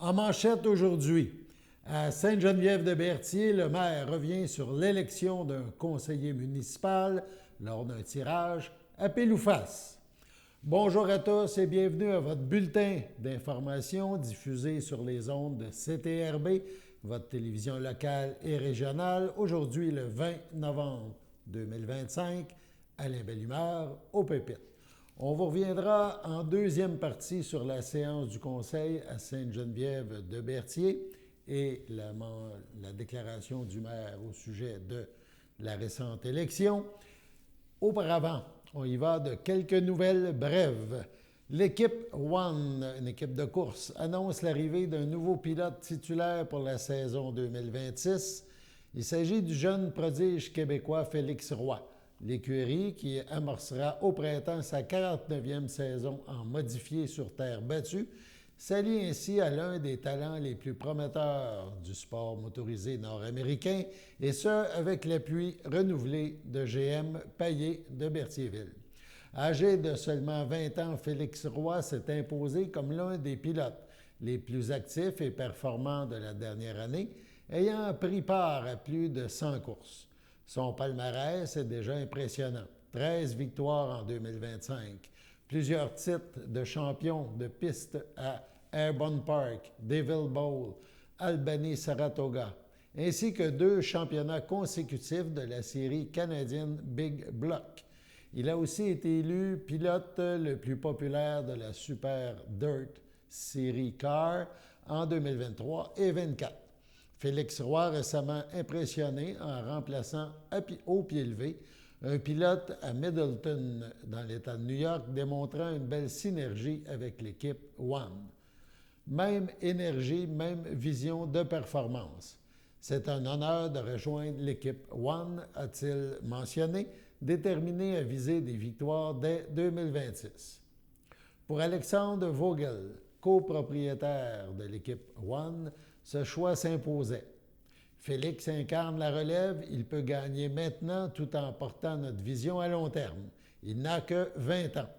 En manchette aujourd'hui, à Sainte-Geneviève-de-Berthier, le maire revient sur l'élection d'un conseiller municipal lors d'un tirage à pile ou face. Bonjour à tous et bienvenue à votre bulletin d'information diffusé sur les ondes de CTRB, votre télévision locale et régionale, aujourd'hui le 20 novembre 2025, Alain Belle-Humeur, au Pépites. On vous reviendra en deuxième partie sur la séance du Conseil à Sainte-Geneviève-de-Berthier et la déclaration du maire au sujet de la récente élection. Auparavant, on y va de quelques nouvelles brèves. L'équipe One, une équipe de course, annonce l'arrivée d'un nouveau pilote titulaire pour la saison 2026. Il s'agit du jeune prodige québécois Félix Roy. L'écurie, qui amorcera au printemps sa 49e saison en modifié sur terre battue, s'allie ainsi à l'un des talents les plus prometteurs du sport motorisé nord-américain, et ce, avec l'appui renouvelé de GM Payet de Berthierville. Âgé de seulement 20 ans, Félix Roy s'est imposé comme l'un des pilotes les plus actifs et performants de la dernière année, ayant pris part à plus de 100 courses. Son palmarès est déjà impressionnant. 13 victoires en 2025, plusieurs titres de champion de piste à Airborne Park, Deville Bowl, Albany-Saratoga, ainsi que 2 championnats consécutifs de la série canadienne Big Block. Il a aussi été élu pilote le plus populaire de la Super Dirt Série Car en 2023 et 2024. Félix Roy, récemment impressionné en remplaçant au pied levé un pilote à Middleton dans l'État de New York, démontrant une belle synergie avec l'équipe One. Même énergie, même vision de performance. C'est un honneur de rejoindre l'équipe One, a-t-il mentionné, déterminé à viser des victoires dès 2026. Pour Alexandre Vogel, copropriétaire de l'équipe One, ce choix s'imposait. Félix incarne la relève, il peut gagner maintenant tout en portant notre vision à long terme. Il n'a que 20 ans.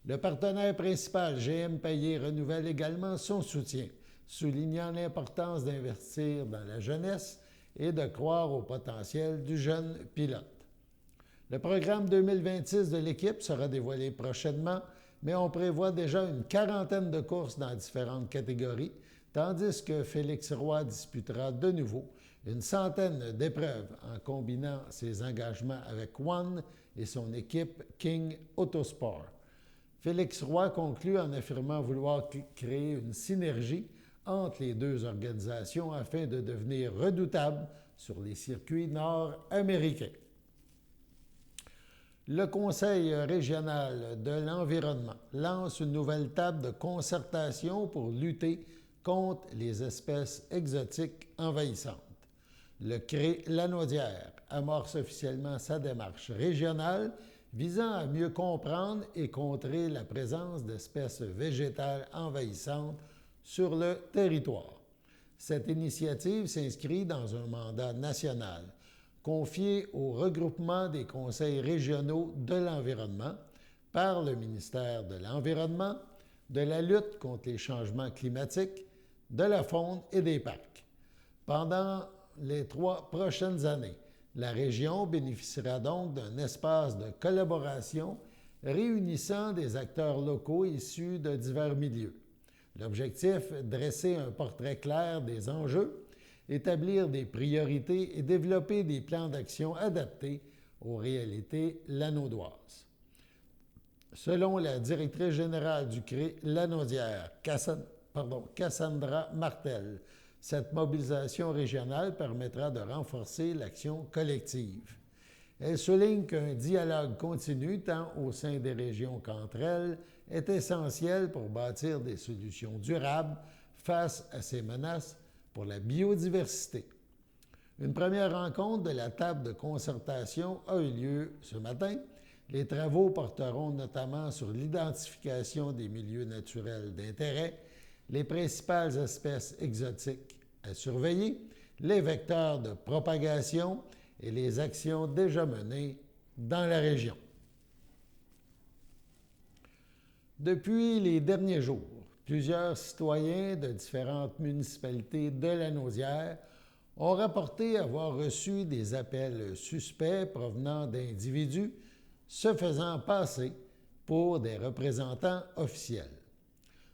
Le partenaire principal, GM Payet, renouvelle également son soutien, soulignant l'importance d'investir dans la jeunesse et de croire au potentiel du jeune pilote. Le programme 2026 de l'équipe sera dévoilé prochainement, mais on prévoit déjà une quarantaine de courses dans différentes catégories, tandis que Félix Roy disputera de nouveau une centaine d'épreuves en combinant ses engagements avec One et son équipe King Autosport. Félix Roy conclut en affirmant vouloir créer une synergie entre les deux organisations afin de devenir redoutable sur les circuits nord-américains. Le Conseil régional de l'environnement lance une nouvelle table de concertation pour lutter contre les espèces exotiques envahissantes. Le CRE Lanaudière amorce officiellement sa démarche régionale visant à mieux comprendre et contrer la présence d'espèces végétales envahissantes sur le territoire. Cette initiative s'inscrit dans un mandat national confié au regroupement des conseils régionaux de l'environnement par le ministère de l'Environnement, de la lutte contre les changements climatiques, de la faune et des parcs. Pendant les 3 prochaines années, la région bénéficiera donc d'un espace de collaboration réunissant des acteurs locaux issus de divers milieux. L'objectif, dresser un portrait clair des enjeux, établir des priorités et développer des plans d'action adaptés aux réalités lanaudoises. Selon la directrice générale du CRE Lanaudière, Cassandra Martel, cette mobilisation régionale permettra de renforcer l'action collective. Elle souligne qu'un dialogue continu, tant au sein des régions qu'entre elles, est essentiel pour bâtir des solutions durables face à ces menaces pour la biodiversité. Une première rencontre de la table de concertation a eu lieu ce matin. Les travaux porteront notamment sur l'identification des milieux naturels d'intérêt, les principales espèces exotiques à surveiller, les vecteurs de propagation et les actions déjà menées dans la région. Depuis les derniers jours, Plusieurs citoyens de différentes municipalités de la Naudière ont rapporté avoir reçu des appels suspects provenant d'individus se faisant passer pour des représentants officiels.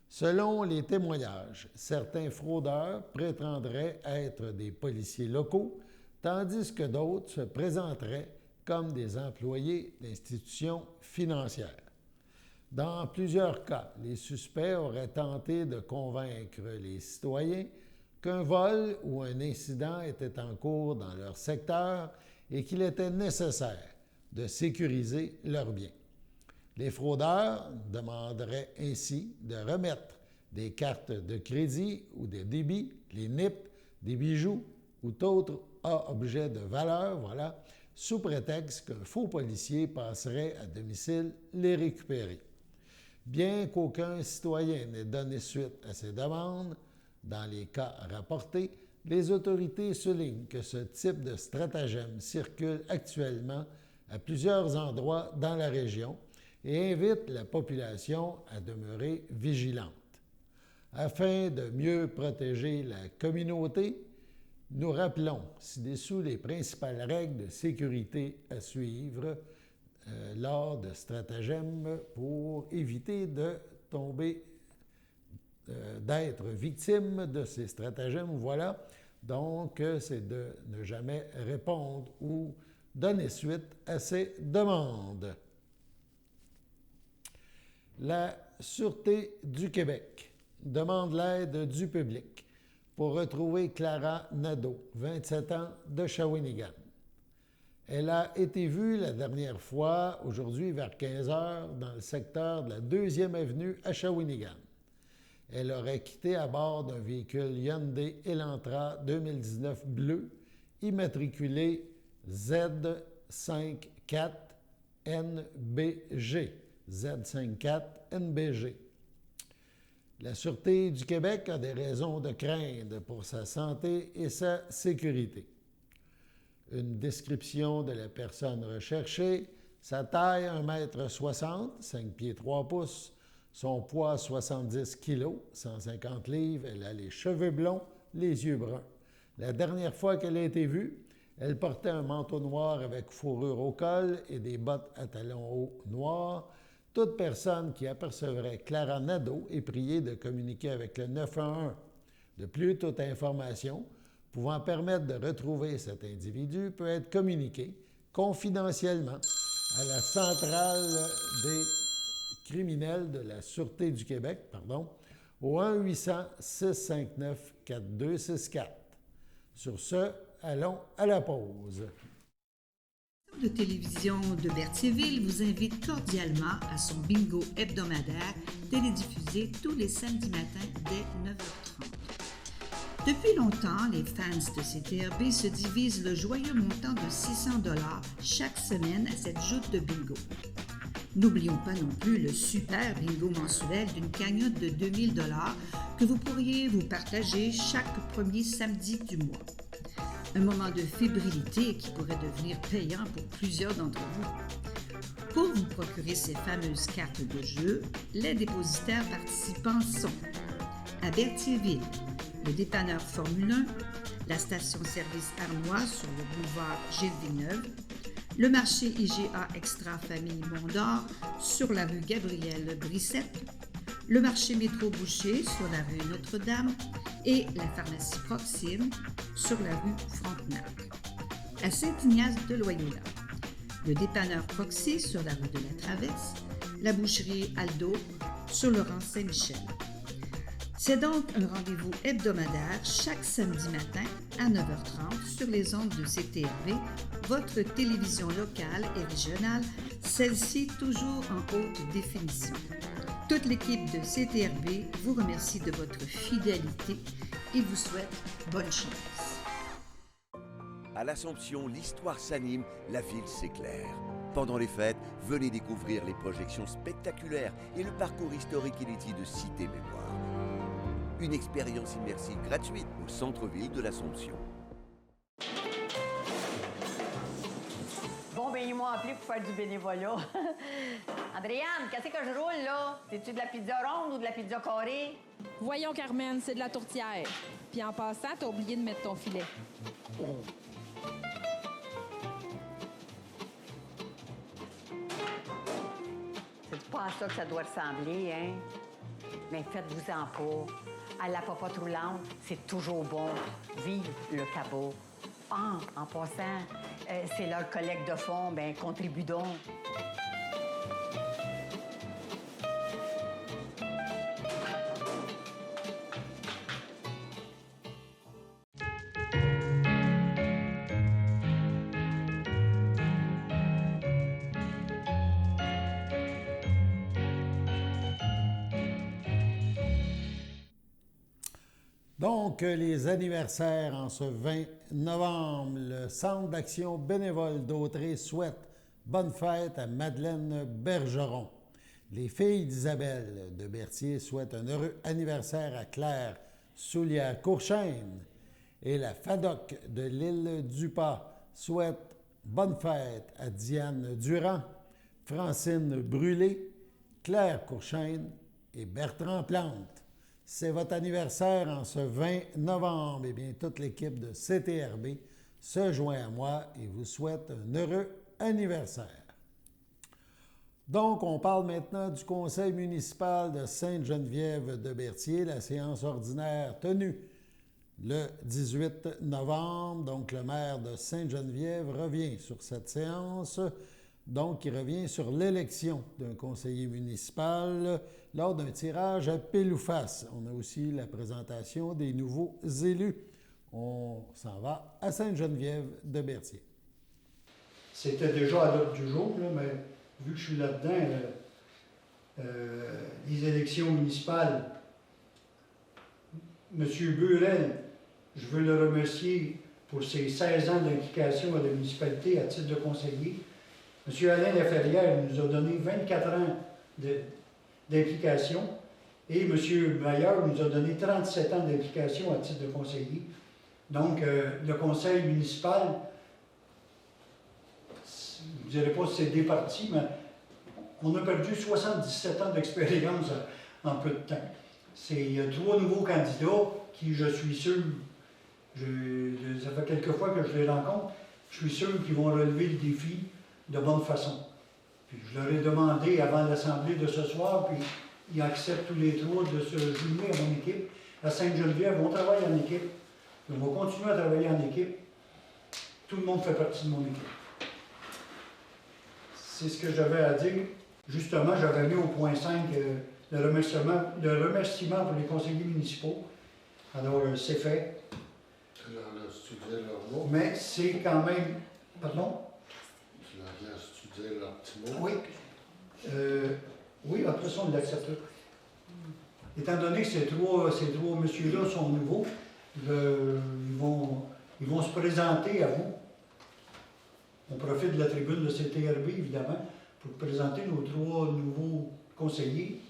Selon les témoignages, certains fraudeurs prétendraient être des policiers locaux, tandis que d'autres se présenteraient comme des employés d'institutions financières. Dans plusieurs cas, les suspects auraient tenté de convaincre les citoyens qu'un vol ou un incident était en cours dans leur secteur et qu'il était nécessaire de sécuriser leurs biens. Les fraudeurs demanderaient ainsi de remettre des cartes de crédit ou de débit, les NIP, des bijoux ou d'autres objets de valeur, sous prétexte qu'un faux policier passerait à domicile les récupérer. Bien qu'aucun citoyen n'ait donné suite à ces demandes, dans les cas rapportés, les autorités soulignent que ce type de stratagème circule actuellement à plusieurs endroits dans la région et invite la population à demeurer vigilante. Afin de mieux protéger la communauté, nous rappelons ci-dessous les principales règles de sécurité à suivre lors de stratagèmes pour éviter de tomber, d'être victime de ces stratagèmes. Voilà, donc c'est de ne jamais répondre ou donner suite à ces demandes. La Sûreté du Québec demande l'aide du public pour retrouver Clara Nadeau, 27 ans, de Shawinigan. Elle a été vue la dernière fois, aujourd'hui vers 15 heures, dans le secteur de la 2e avenue à Shawinigan. Elle aurait quitté à bord d'un véhicule Hyundai Elantra 2019 bleu, immatriculé Z54NBG. Z54NBG. La Sûreté du Québec a des raisons de craindre pour sa santé et sa sécurité. Une description de la personne recherchée, sa taille 1,60 m, 5 pieds 3 pouces, son poids 70 kg, 150 livres, elle a les cheveux blonds, les yeux bruns. La dernière fois qu'elle a été vue, elle portait un manteau noir avec fourrure au col et des bottes à talons hauts noirs. Toute personne qui apercevrait Clara Nadeau est priée de communiquer avec le 911. De plus, toute information pouvant permettre de retrouver cet individu peut être communiquée confidentiellement à la centrale des criminels de la Sûreté du Québec, au 1-800-659-4264. Sur ce, allons à la pause. De télévision de Berthierville vous invite cordialement à son bingo hebdomadaire télédiffusé tous les samedis matins dès 9h30. Depuis longtemps, les fans de CTRB se divisent le joyeux montant de 600 $ chaque semaine à cette joute de bingo. N'oublions pas non plus le super bingo mensuel d'une cagnotte de 2000 $ que vous pourriez vous partager chaque premier samedi du mois. Un moment de fébrilité qui pourrait devenir payant pour plusieurs d'entre vous. Pour vous procurer ces fameuses cartes de jeu, les dépositaires participants sont à Berthierville, le dépanneur Formule 1, la station-service Armois sur le boulevard Gilles Villeneuve, le marché IGA Extra Famille Mont-d'Or sur la rue Gabrielle Brissette, le marché Métro Boucher sur la rue Notre-Dame et la pharmacie Proxime sur la rue Frontenac. À Saint-Ignace de Loyola, le dépanneur Proxy sur la rue de la Traverse, la boucherie Aldo sur le rang Saint-Michel. C'est donc un rendez-vous hebdomadaire chaque samedi matin à 9h30 sur les ondes de CTRB, votre télévision locale et régionale, celle-ci toujours en haute définition. Toute l'équipe de CTRB vous remercie de votre fidélité et vous souhaite bonne chance. À l'Assomption, l'histoire s'anime, la ville s'éclaire. Pendant les fêtes, venez découvrir les projections spectaculaires et le parcours historique inédit de Cité Mémoire. Une expérience immersive gratuite au centre-ville de l'Assomption. Bon, ben, il est m'ont appelé pour faire du bénévolat. Andréane, qu'est-ce que je roule, là? C'est-tu de la pizza ronde ou de la pizza carrée? Voyons, Carmen, c'est de la tourtière. Puis en passant, t'as oublié de mettre ton filet. C'est pas à ça que ça doit ressembler, hein? Mais faites-vous-en pas. À la popote roulante, c'est toujours bon. Vive le cabot. Ah, en passant, c'est leur collecte de fonds, bien, contribue donc. Donc, les anniversaires en ce 20 novembre, le Centre d'action bénévole d'Autrey souhaite bonne fête à Madeleine Bergeron. Les filles d'Isabelle de Berthier souhaitent un heureux anniversaire à Claire Soulière-Courchaine. Et la FADOC de l'île du Pas souhaite bonne fête à Diane Durand, Francine Brûlé, Claire Courchaine et Bertrand Plante. C'est votre anniversaire en ce 20 novembre. Eh bien, toute l'équipe de CTRB se joint à moi et vous souhaite un heureux anniversaire. Donc, on parle maintenant du conseil municipal de Sainte-Geneviève de Berthier, la séance ordinaire tenue le 18 novembre. Donc, le maire de Sainte-Geneviève revient sur cette séance. Donc, il revient sur l'élection d'un conseiller municipal lors d'un tirage à pile ou face. On a aussi la présentation des nouveaux élus. On s'en va à Sainte-Geneviève de Berthier. C'était déjà à l'ordre du jour, là, mais vu que je suis là-dedans, les élections municipales, M. Burel, je veux le remercier pour ses 16 ans d'implication à la municipalité à titre de conseiller. M. Alain Laferrière nous a donné 24 ans d'implication et M. Maillard nous a donné 37 ans d'implication à titre de conseiller. Donc, le conseil municipal, vous ne direz pas si c'est départi, mais on a perdu 77 ans d'expérience en peu de temps. Il y a 3 nouveaux candidats qui, je suis sûr, ça fait quelques fois que je les rencontre, je suis sûr qu'ils vont relever le défi de bonne façon. Puis je leur ai demandé avant l'Assemblée de ce soir, puis ils acceptent tous les 3 de se joindre à mon équipe. À Sainte-Geneviève, on travaille en équipe. On va continuer à travailler en équipe. Tout le monde fait partie de mon équipe. C'est ce que j'avais à dire. Justement, j'avais mis au point 5 le remerciement pour les conseillers municipaux. Alors, c'est fait. Tu leur as studié leur mot? Mais c'est quand même... Pardon? Tu leur as studié leur petit mot? Oui. Oui, après ça, on l'accepte. Étant donné que ces trois messieurs-là sont nouveaux, ils vont se présenter à vous. On profite de la tribune de CTRB, évidemment, pour présenter nos 3 nouveaux conseillers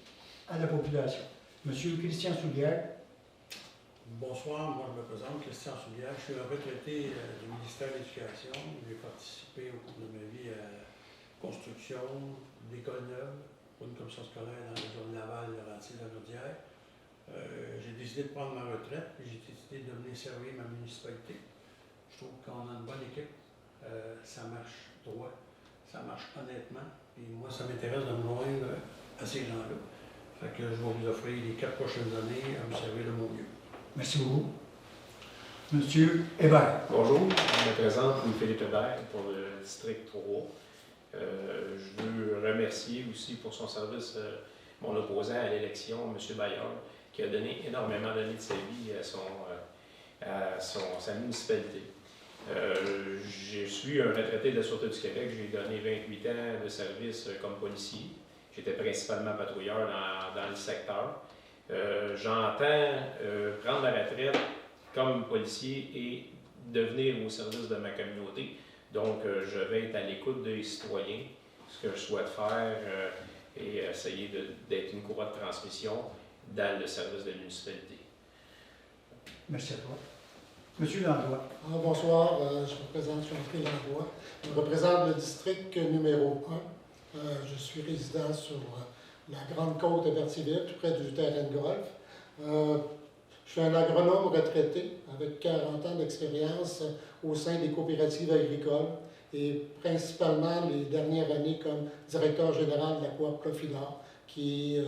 à la population. Monsieur Christian Soulière. Bonsoir, moi je me présente, Christian Soulière. Je suis un retraité du ministère de l'Éducation. J'ai participé au cours de ma vie à la construction d'écoles neuves pour une commission scolaire dans la zone Laval, Laurentides, la Naudière. J'ai décidé de prendre ma retraite et j'ai décidé de venir servir ma municipalité. Je trouve qu'on a une bonne équipe. Ça marche droit, ça marche honnêtement. Et moi, ça m'intéresse de me joindre à ces gens-là. Fait que je vais vous offrir les 4 prochaines années à me servir de mon mieux. Merci beaucoup. Monsieur Hébert. Bonjour, je me présente Louis-Philippe Hébert pour le district 3. Je veux remercier aussi pour son service mon opposant à l'élection, M. Bayard, qui a donné énormément d'années de sa vie à sa municipalité. Je suis un retraité de la Sûreté du Québec. J'ai donné 28 ans de service comme policier. J'étais principalement patrouilleur dans le secteur. J'entends prendre ma retraite comme policier et devenir au service de ma communauté. Donc, je vais être à l'écoute des citoyens, ce que je souhaite faire et essayer d'être une courroie de transmission dans le service de la municipalité. Merci à toi. Monsieur Langlois. Bonsoir, je me présente, je suis André Langlois. Je représente le district numéro 1. Je suis résident sur la Grande Côte de Berthierville, tout près du terrain de golf. Je suis un agronome retraité avec 40 ans d'expérience au sein des coopératives agricoles et principalement les dernières années comme directeur général de la Coop Profilor, qui est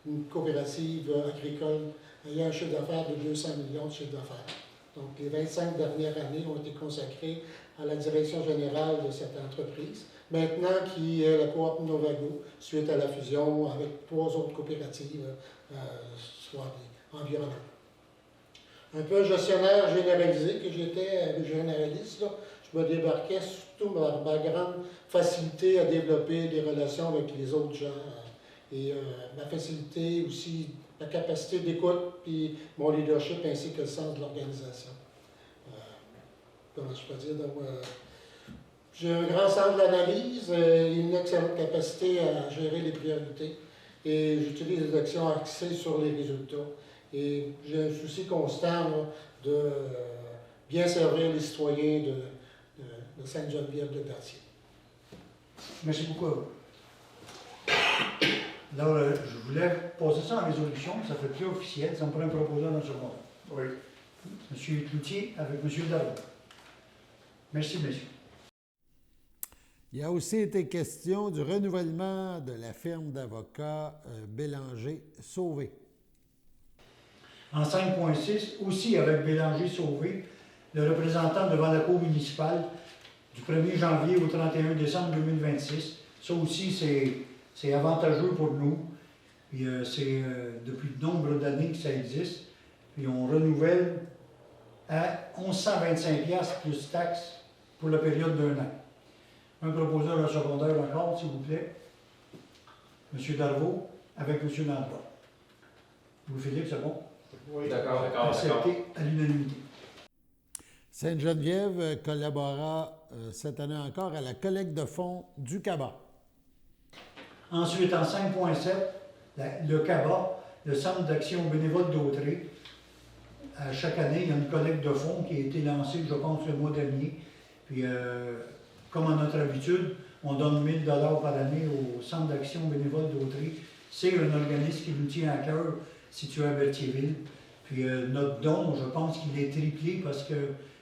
une coopérative agricole ayant un chiffre d'affaires de 200 millions de chiffre d'affaires. Donc, les 25 dernières années ont été consacrées à la direction générale de cette entreprise, maintenant qui est la Coop Novago, suite à la fusion avec 3 autres coopératives, soit environnantes. Un peu gestionnaire généralisé que j'étais, généraliste, là, je me débarquais surtout ma grande facilité à développer des relations avec les autres gens et ma facilité aussi, ma capacité d'écoute, puis mon leadership ainsi que le sens de l'organisation. Comment je peux dire? Donc, j'ai un grand sens de l'analyse et une excellente capacité à gérer les priorités et j'utilise des actions axées sur les résultats. Et j'ai un souci constant là, de bien servir les citoyens de Sainte-Geneviève de Berthier. Merci beaucoup à vous. Alors, je voulais poser ça en résolution, ça fait plus officiel, ça me prend un proposeur dans ce moment. Oui. M. Cloutier avec M. Darroux. Merci, monsieur. Il y a aussi été question du renouvellement de la firme d'avocats Bélanger-Sauvé. En 5.6, aussi avec Bélanger-Sauvé, le représentant devant la Cour municipale du 1er janvier au 31 décembre 2026. Ça aussi, c'est avantageux pour nous. Puis c'est depuis de nombreuses d'années que ça existe. Puis on renouvelle à 1125$ plus taxes pour la période d'1 an. Un proposeur en secondaire encore, s'il vous plaît. M. Darvaux avec M. Landroit. Louis-Philippe, c'est bon? Oui. D'accord. Accepté à l'unanimité. Sainte-Geneviève collabora cette année encore à la collecte de fonds du CABA. Ensuite, en 5.7, le CABA, le Centre d'action bénévole d'Autrey, chaque année, il y a une collecte de fonds qui a été lancée, je pense, le mois dernier. Puis, comme à notre habitude, on donne 1 000 par année au Centre d'action bénévole d'Autrey. C'est un organisme qui nous tient à cœur, situé à Berthierville. Puis notre don, je pense qu'il est triplé parce que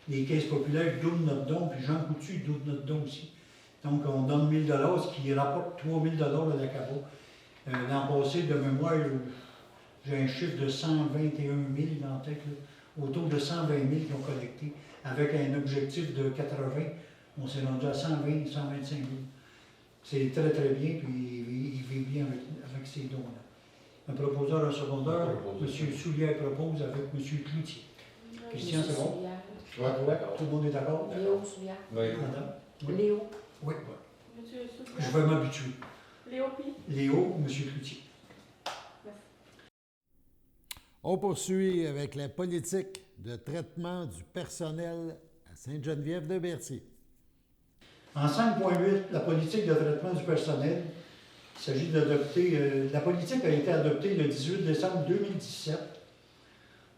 les caisses populaires doublent notre don, puis Jean Coutu double notre don aussi. Donc on donne 1 000 ce qui rapporte 3 000 à la CABA. L'an passé, de mémoire, j'ai un chiffre de 121 000 dans la tête, là, autour de 120 000 qui ont collecté, avec un objectif de 80. On s'est rendu à 120, 125 000. C'est très, très bien, puis il vit bien avec ces dons-là. Un proposeur en secondaire, M. Soulière propose avec M. Cloutier. Christian, c'est bon? Oui. Tout le monde est d'accord? Léo Soulière. Oui. Madame? Oui. Léo. Oui. Monsieur Soulière. Je vais m'habituer. Léo Pi. Léo, M. Cloutier. On poursuit avec la politique de traitement du personnel à Sainte-Geneviève de Berthier. En 5.8, la politique de traitement du personnel, il s'agit d'adopter. La politique a été adoptée le 18 décembre 2017.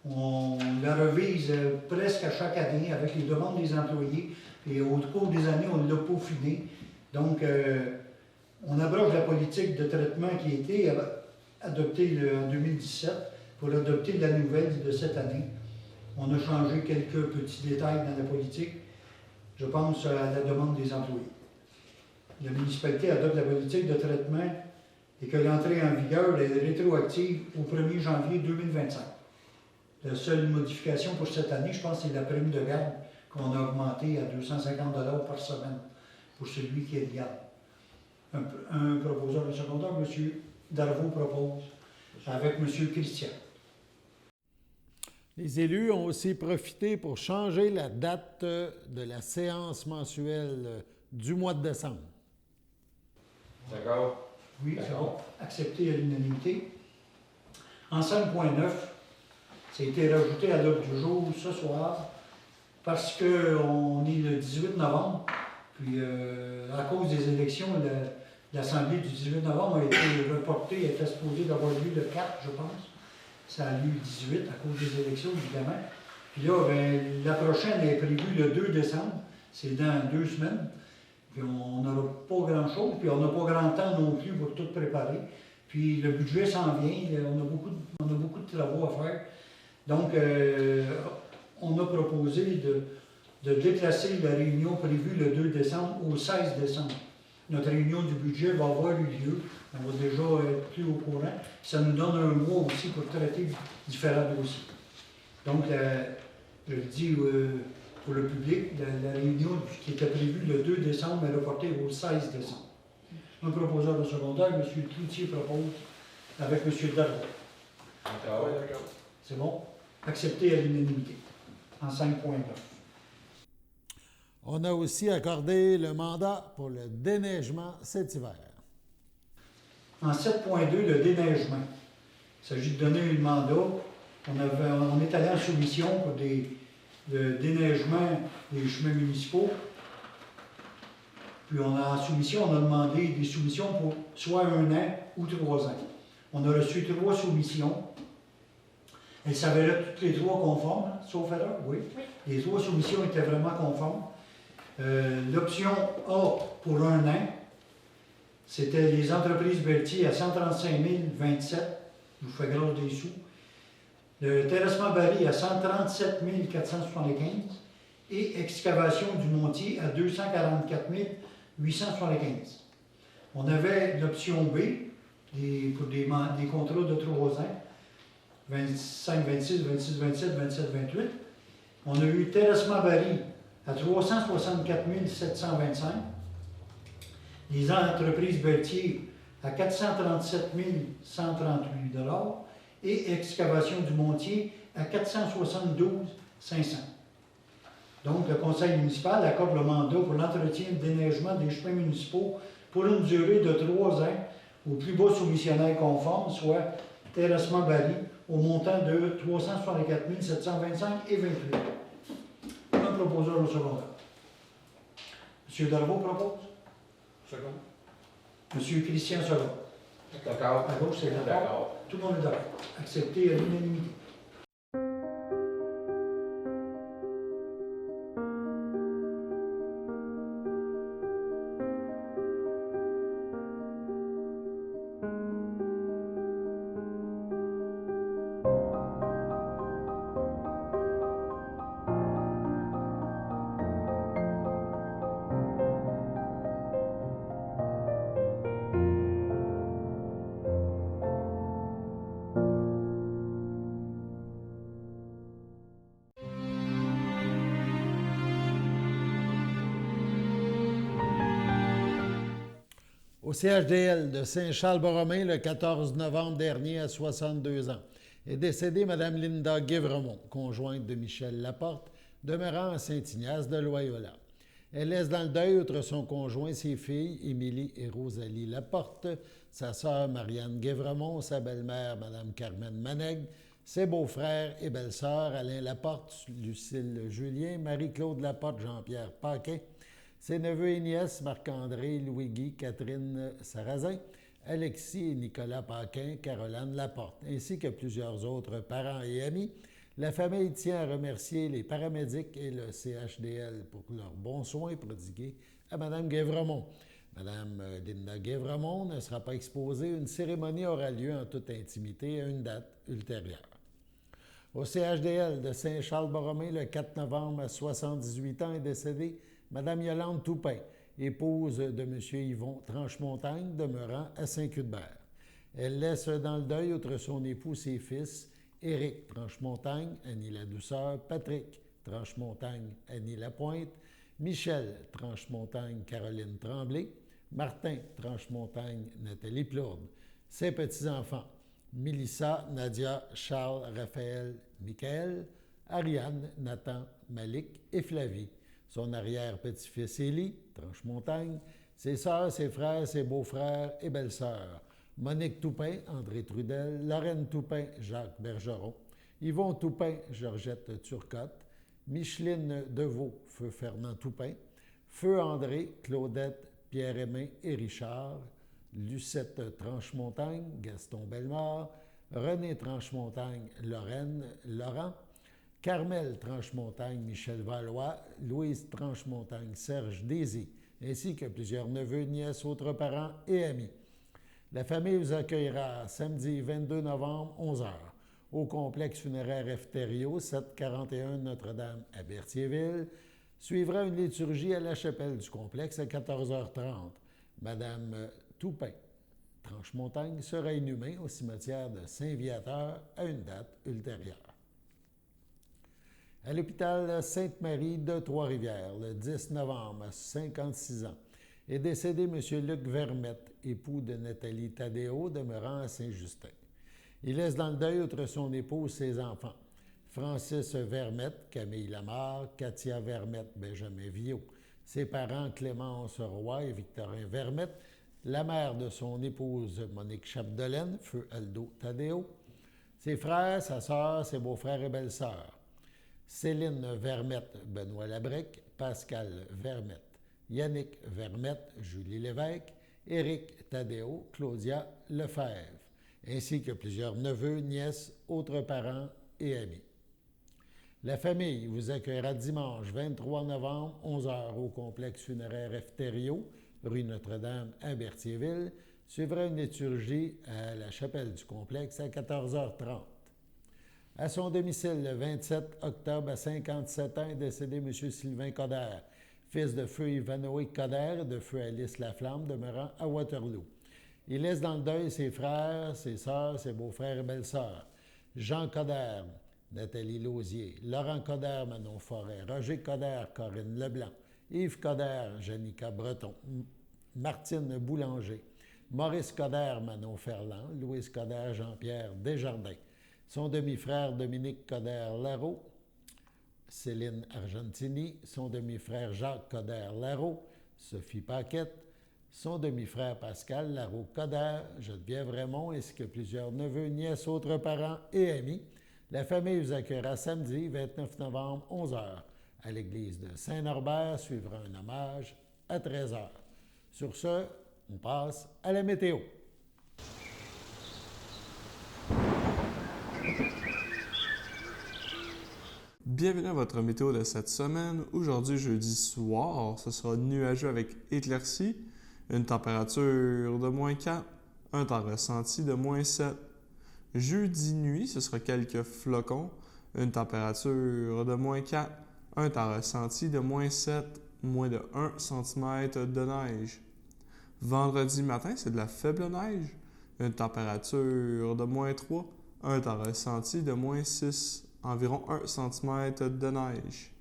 On la revise presque à chaque année avec les demandes des employés. Et au cours des années, on l'a peaufiné. Donc, on abroge la politique de traitement qui a été adoptée en 2017 pour adopter la nouvelle de cette année. On a changé quelques petits détails dans la politique. Je pense à la demande des employés. La municipalité adopte la politique de traitement et que l'entrée en vigueur est rétroactive au 1er janvier 2025. La seule modification pour cette année, je pense, c'est la prime de garde qu'on a augmentée à 250 $ par semaine pour celui qui est de garde. Un proposeur de secondaire, M. Darvaux propose, avec M. Christian. Les élus ont aussi profité pour changer la date de la séance mensuelle du mois de décembre. D'accord. Oui, c'est bon. Accepté à l'unanimité. En 5.9, ça a été rajouté à l'ordre du jour ce soir parce qu'on est le 18 novembre. Puis, à cause des élections, l'Assemblée du 18 novembre a été reportée, elle était supposée d'avoir lieu le 4, je pense. Ça a lieu le 18 à cause des élections, évidemment. Puis là, ben, la prochaine est prévue le 2 décembre. C'est dans 2 semaines. Puis on n'aura pas grand-chose. Puis on n'a pas grand temps non plus pour tout préparer. Puis le budget s'en vient. On a beaucoup de travaux à faire. Donc, on a proposé de déplacer la réunion prévue le 2 décembre au 16 décembre. Notre réunion du budget va avoir eu lieu. On va déjà être plus au courant. Ça nous donne un mois aussi pour traiter différents dossiers. Donc, je le dis pour le public, la réunion qui était prévue le 2 décembre est reportée au 16 décembre. Un proposeur de secondaire, M. Cloutier propose avec M. Darrois. D'accord. C'est bon? Accepté à l'unanimité, en 5.9. On a aussi accordé le mandat pour le déneigement cet hiver. En 7.2, le déneigement. Il s'agit de donner un mandat. On est allé en soumission pour le déneigement des chemins municipaux. Puis en soumission, on a demandé des soumissions pour soit 1 an ou 3 ans. On a reçu 3 soumissions. Elles s'avéraient toutes les 3 conformes, hein, sauf erreur, oui. Les 3 soumissions étaient vraiment conformes. L'option A pour 1 an, c'était les entreprises Berthier à 135 027, je vous fais grâce des sous. Le terrassement Barry à 137 475 et excavation du Montier à 244 875. On avait l'option B pour des contrats de 3 ans, 25, 26, 26, 27, 27, 28. On a eu terrassement Barry à 364 725. Les entreprises Berthier à 437 138 $ et excavation du Montier à 472 500. Donc, le conseil municipal accorde le mandat pour l'entretien et le déneigement des chemins municipaux pour une durée de 3 ans au plus bas soumissionnaire conforme, soit terrassement Barry, au montant de 364 725 et 28. Un proposeur au secondaire. M. Darvaux propose. Second. M. Christian second. D'accord. À gauche, c'est d'accord. D'accord. Tout le monde est d'accord. Accepté à l'unanimité. Au CHDL de Saint-Charles-Borromée, le 14 novembre dernier, à 62 ans, est décédée Mme Linda Guévremont, conjointe de Michel Laporte, demeurant à Saint-Ignace de Loyola. Elle laisse dans le deuil, outre son conjoint, ses filles, Émilie et Rosalie Laporte, sa sœur Marianne Guévremont, sa belle-mère, Mme Carmen Manègue, ses beaux-frères et belles-sœurs, Alain Laporte, Lucille Julien, Marie-Claude Laporte, Jean-Pierre Paquet, ses neveux et nièces, Marc-André, Louis-Guy, Catherine Sarrazin, Alexis et Nicolas Paquin, Caroline Laporte, ainsi que plusieurs autres parents et amis. La famille tient à remercier les paramédics et le CHDL pour leurs bons soins prodigués à Mme Guévremont. Mme Linda Guévremont ne sera pas exposée. Une cérémonie aura lieu en toute intimité à une date ultérieure. Au CHDL de Saint-Charles-Borromée, le 4 novembre, à 78 ans, est décédée Mme Yolande Toupin, épouse de M. Yvon Tranchemontagne, demeurant à Saint-Cuthbert. Elle laisse dans le deuil, outre son époux, ses fils, Éric Tranchemontagne, Annie Ladouceur, Patrick Tranchemontagne, Annie Lapointe, Michel Tranchemontagne, Caroline Tremblay, Martin Tranchemontagne, Nathalie Plourde. Ses petits-enfants, Mélissa, Nadia, Charles, Raphaël, Michael, Ariane, Nathan, Malik et Flavie. Son arrière-petit-fils Élie, Tranchemontagne, ses sœurs, ses frères, ses beaux-frères et belles-sœurs, Monique Toupin, André Trudel, Lorraine Toupin, Jacques Bergeron, Yvon Toupin, Georgette Turcotte, Micheline Deveau, Feu Fernand Toupin, Feu André, Claudette, Pierre-Aimé et Richard, Lucette Tranchemontagne, Gaston Bellemare, René Tranchemontagne, Lorraine, Laurent, Carmel Tranchemontagne, Michel Valois, Louise Tranchemontagne, Serge Désy, ainsi que plusieurs neveux, nièces, autres parents et amis. La famille vous accueillera samedi 22 novembre, 11h, au complexe funéraire Efterio, 741 Notre-Dame à Berthierville. Suivra une liturgie à la chapelle du complexe à 14h30. Madame Toupin, Tranchemontagne, sera inhumée au cimetière de Saint-Viateur à une date ultérieure. À l'hôpital Sainte-Marie de Trois-Rivières, le 10 novembre, à 56 ans, est décédé M. Luc Vermette, époux de Nathalie Tadéo, demeurant à Saint-Justin. Il laisse dans le deuil, outre son épouse, ses enfants. Francis Vermette, Camille Lamarre, Katia Vermette, Benjamin Viault. Ses parents, Clémence Roy et Victorin Vermette. La mère de son épouse, Monique Chapdelaine, feu Aldo Tadéo. Ses frères, sa sœur, ses beaux-frères et belles-sœurs. Céline Vermette, Benoît Labrec, Pascal Vermette, Yannick Vermette, Julie Lévesque, Éric Tadéo, Claudia Lefebvre, ainsi que plusieurs neveux, nièces, autres parents et amis. La famille vous accueillera dimanche 23 novembre, 11h, au complexe funéraire Efterio, rue Notre-Dame à Berthierville. Suivra une liturgie à la chapelle du complexe à 14h30. À son domicile, le 27 octobre, à 57 ans, est décédé M. Sylvain Coder, fils de feu Ivanoé Coder et de feu Alice Laflamme, demeurant à Waterloo. Il laisse dans le deuil ses frères, ses sœurs, ses beaux-frères et belles-sœurs. Jean Coder, Nathalie Lausier, Laurent Coder, Manon Forêt, Roger Coder, Corinne Leblanc, Yves Coder, Janica Breton, Martine Boulanger, Maurice Coder, Manon Ferland, Louise Coder, Jean-Pierre Desjardins, son demi-frère Dominique Coder-Larreau, Céline Argentini, son demi-frère Jacques Coder-Larreau, Sophie Paquette, son demi-frère Pascal Larreau-Coder, Geneviève Raymond, ainsi que plusieurs neveux, nièces, autres parents et amis. La famille vous accueillera samedi 29 novembre, 11h. À l'église de Saint-Norbert suivra un hommage à 13h. Sur ce, on passe à la météo. Bienvenue à votre météo de cette semaine. Aujourd'hui, jeudi soir, ce sera nuageux avec éclaircies, une température de -4, un temps ressenti de -7. Jeudi nuit, ce sera quelques flocons, une température de -4, un temps ressenti de -7, moins de 1 cm de neige. Vendredi matin, c'est de la faible neige, une température de -3, un temps ressenti de -6, environ 1 cm de neige.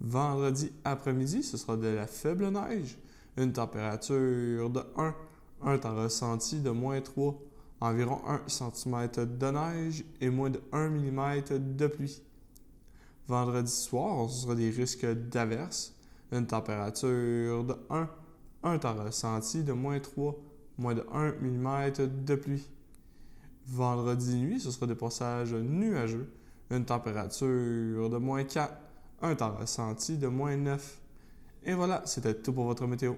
Vendredi après-midi, ce sera de la faible neige, une température de 1, un temps ressenti de -3, environ 1 cm de neige et moins de 1 mm de pluie. Vendredi soir, ce sera des risques d'averses, une température de 1, un temps ressenti de -3, moins de 1 mm de pluie. Vendredi nuit, ce sera des passages nuageux, une température de -4, un temps ressenti de -9. Et voilà, c'était tout pour votre météo.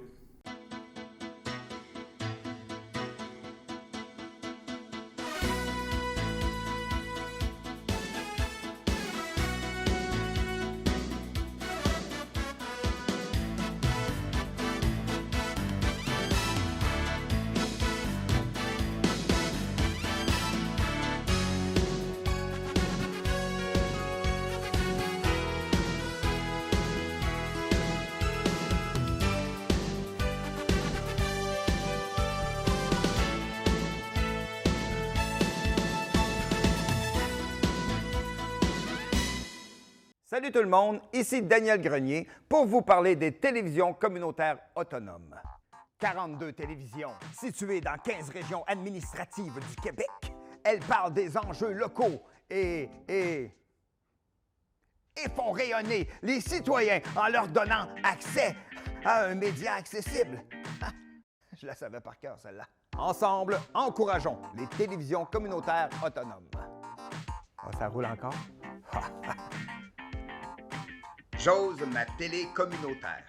Salut tout le monde, ici Daniel Grenier pour vous parler des télévisions communautaires autonomes. 42 télévisions situées dans 15 régions administratives du Québec. Elles parlent des enjeux locaux et font rayonner les citoyens en leur donnant accès à un média accessible. Je la savais par cœur, celle-là. Ensemble, encourageons les télévisions communautaires autonomes. Oh, ça roule encore? J'ose ma télé communautaire.